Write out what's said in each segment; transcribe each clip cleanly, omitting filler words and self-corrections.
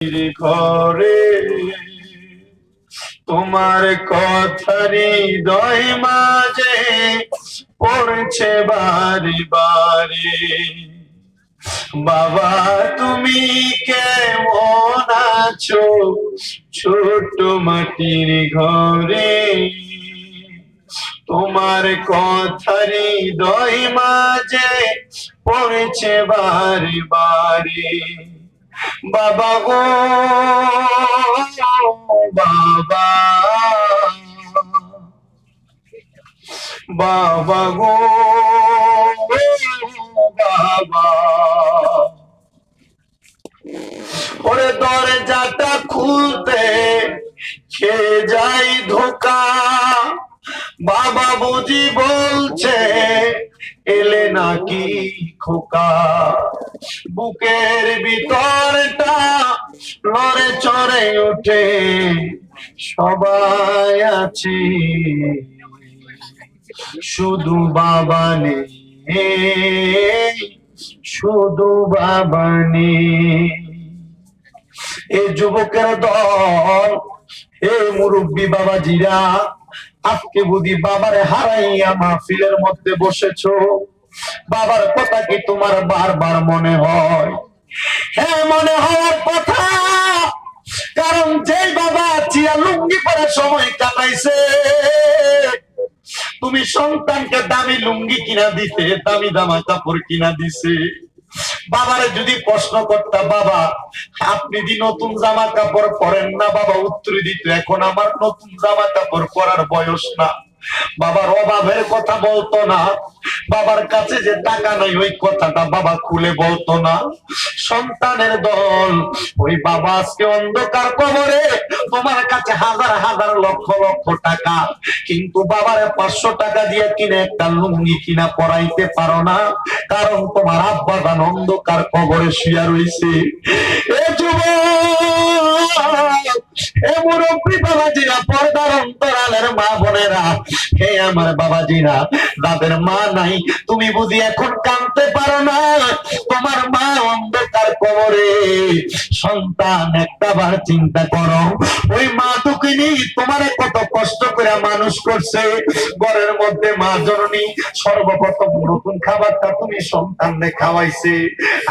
ঘরে তোমার কথারি হৃদয় মাঝে পড়ছে বারে বারে। বাবা তুমি কেমন আছো ছোট মাটির ঘরে, তোমার কথারি হৃদয় মাঝে পড়ছে বারে বারে। বাবা গো বাবা, বাবা গো বাবা, ওরে দরজাটা খুলতে খেয়ে যাই ধোকা। বাবা বুঝি বলছে এলে নাকি খোকা। বুকের ভিতরটা লড়ে চড়ে ওঠে, সবাই আছে শুধু বাবা নেই, শুধু বাবা নেই। এই যুবকের দল, এই মুরব্বী বাবাজিরা, আজকে বুঝি বাবারে হারাইয়া মাহফিলের মধ্যে বসেছো। বাবার কথা কি তোমার বারবার মনে হয়? হ্যাঁ, মনে হওয়ার কথা, কারণ যে বাবা চিয়া লুঙ্গি পরে সময় কাটাইছে, তুমি সন্তানকে দামি লুঙ্গি কিনা দিতে, দামি জামা কাপড় কিনা দিছে। বাবারে যদি প্রশ্ন করতা বাবা আপনি দি নতুন জামা কাপড় পরেন না, বাবা উত্তর দিত এখন আমার নতুন জামা কাপড় পরার বয়স না। বাবার অভাবের কথা বলতো না, বাবার কাছে যে টাকা নাই ওই কথাটা বাবা খুলে বলতো না। সন্তানের দল, ওই বাবা আজকে অন্ধকার কবরে, তোমার কাছে হাজার হাজার লক্ষ লক্ষ টাকা, কিন্তু বাবারে 500 টাকা দিয়ে কিনে একটা লুঙ্গি কিনা পরাইতে পারো না, কারণ তোমার আব্বা জান অন্ধকার কবরে শুয়ে রইছে। এ যুবক, এ মুরব্বী বাবাজিরা, পর্দার অন্তরালের মা বোনেরা, হে আমার বাবাজিরা, যাদের মা নাই, তুমি বুঝি এখন কাঁদতে পারো না, তোমার মা অন্ধকার কবরে। সন্তান একটা বার চিন্তা করো, ওই মা দুঃখিনী তোমারে কত কষ্ট করে মানুষ করছে। ঘরের মধ্যে মা জননী সর্বপ্রথম নতুন খাবারটা তুমি সন্তানকে খাওয়াইছে।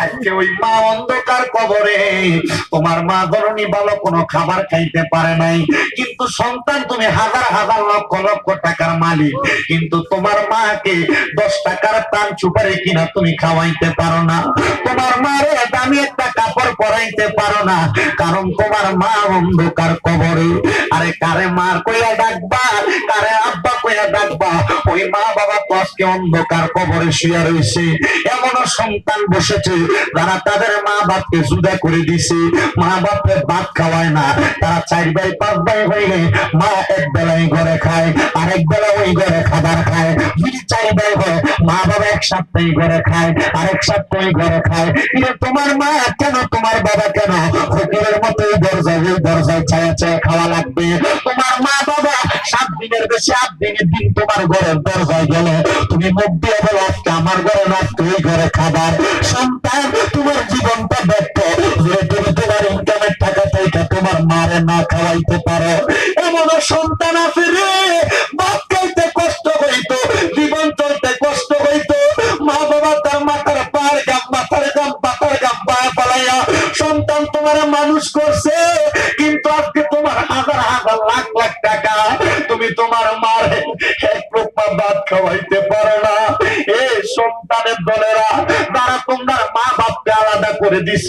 আজকে ওই মা অন্ধকার কবরে, তোমার মা জননী ভালো কোনো খাবার খাইতে পারে নাই, কিন্তু সন্তান তুমি হাজার হাজার লক্ষ লক্ষ টাকার মালিক, কিন্তু তোমার মাকে 10 টাকার পান সুপারি কিনা তুমি খাওয়াইতে পারো না। তোমার মারে দামি একটা কাপড় পরাইতে পারো না, কারণ তোমার মা অন্ধকার কবরে। আরে কারে মা কইয়া ডাকবা, কারে আব্বা কইয়া ডাকবা? ওই মা বাবা তো আজকে অন্ধকার কবরে শুয়ে রয়েছে। এমনও সন্তান বসেছে যারা তাদের মা বাপকে জুদা করে দিছে, মা বাপকে ভাত খাওয়ায় না, তারা 4 ভাই 5 ভাই হইলে মা এক বেলায় ঘরে খায়, আরেক বেলা ওই ঘরে খাবার খায়। যদি 4 ভাই হয়, মা বাবা এক সপ্তাহে ঘরে খায়, আরেক সপ্তাহে ঘরে খায়। কিন্তু তোমার মা কেন, তোমার বাবা কেন ফকিরের মতো দরজায় ছায়া ছায়া খাওয়া লাগবে? তোমার মা বাবা 7 দিনের বেশি 8 দিনের দিন তোমার ঘরের দরজায় গেলে তুমি মুখ দিয়ে বলো আজকে আমার ঘরে না, তুই ঘরে খাবার। সন্তান, তোমার জীবনটা দেখতো যে তুমি তোমার ইনকামের টাকা থেকে তোমার মারে না খাওয়াইতে পারো। এমন সন্তান আছে রে, ভাত খাইতে কষ্ট হইতো, জীবন চলতে কষ্ট হইতো, মা বাবা তার মাথার পায়ের গাম মাথার গাম পাতার গাম পায়ে পালাইয়া সন্তান তোমার মানুষ করছে, কিন্তু আজকে তোমার হাজার হাজার লাখ লাখ টাকা, তুমি তোমার মারে এক লোকমা ভাত খাওয়াইতে পারো না। এ সন্তানের দলেরা, যারা তোমার মা বাপকে আলাদা করে দিছ,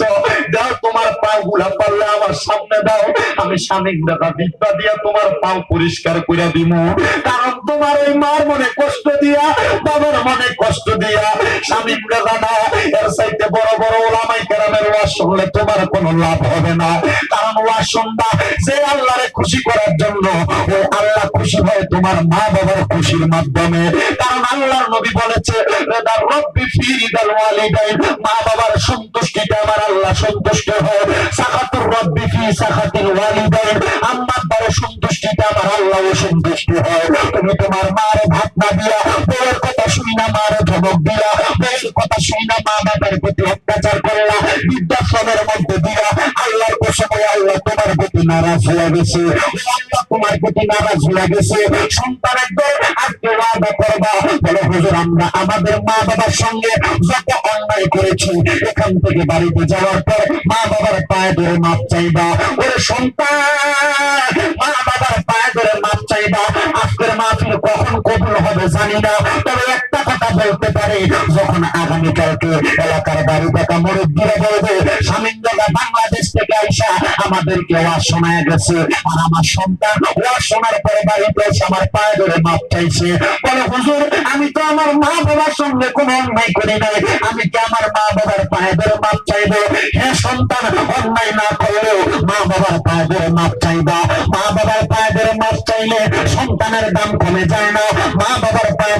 দাও তোমার পা গুলা পারলে আমার সামনে দাও, আমি স্বামী দাদা বিদ্যা দিয়া তোমার পাও পরিষ্কার করে দিব। কারণ তোমার ওই মার মনে কষ্ট দিয়া, বাবার মনে কষ্ট দিয়া স্বামী দাদা না, এর চাইতে বড় বড় ওলামায়ে কেরামের ওয়াজ শুনলে তোমার কোনো লাভ হবে না। কারণ ওয়াজ শুনবা যে আল্লাহরে খুশি করার জন্য, ও আল্লাহ খুশি হয় তোমার মা বাবার খুশির মাধ্যমে। কারণ আল্লাহর নবী বলেছে, রিদা রব্বি ফি রিদাল ওয়ালিদাইন, মা বাবার সন্তুষ্টিতে আমার আল্লাহ সন্তুষ্ট হয়। সাখাতুর রব্বি ফি সাখাতিল ওয়ালিদাইন, আম্মা বাবার সন্তুষ্টিতে আমার আল্লাহ সন্তুষ্ট হয়। তুমি তোমার মারে ভাত না দিয়া, বউয়ের কথা শুনি না মারে ধমক দিয়া, বউয়ের কথা শুনে মা বাবার প্রতি অত্যাচার করলা, বৃদ্ধাশ্রমের মধ্যে দিয়া আল্লাহর কসমে আল্লাহ তোমার প্রতি নারাজ হয়ে গেছে, আল্লাহ তোমার প্রতি নারাজ হয়ে গেছে। সন্তানের দল আজকে ওয়াদা করবা, বলে হুজুর আমরা আমাদের মা বাবার সঙ্গে যত অন্যায় করেছি এখান থেকে বাড়িতে যাওয়ার পর মা বাবার পায়ে ধরে মাপ চাইবা। ওরে সন্তান, মা বাবার পায়ে ধরে মাপ চাইবা। আজকের মাহফিল কখন কবুল হবে জানি না, তবে একটা কথা বলতে পারি, যখন আগামীকালকে এলাকার বাড়ি দেখা মুরব্বীরা বলবে স্বামীন্দা বাংলাদেশ থেকে আইসা আমাদেরকে ওয়াজ শোনায় গেছে, আর আমার সন্তান ওয়াজ শোনার পরে বাড়িতে এসে আমার পায়ে ধরে মাপ চাইছে, বলে হুজুর আমি তো আমার মা বাবার সঙ্গে কোনো অন্যায় করি নাই, আমি কি আমার মা বাবার পায়ে ধরে মাপ চাইবো? হ্যাঁ সন্তান, অন্যায় না করলেও মা বাবার পায়ে ধরে মাপ চাইবা। মা বাবার পায়ে ধরে মাপ চাইলে সন্তানের দাম কমে যায় না, মা বাবার পায়ে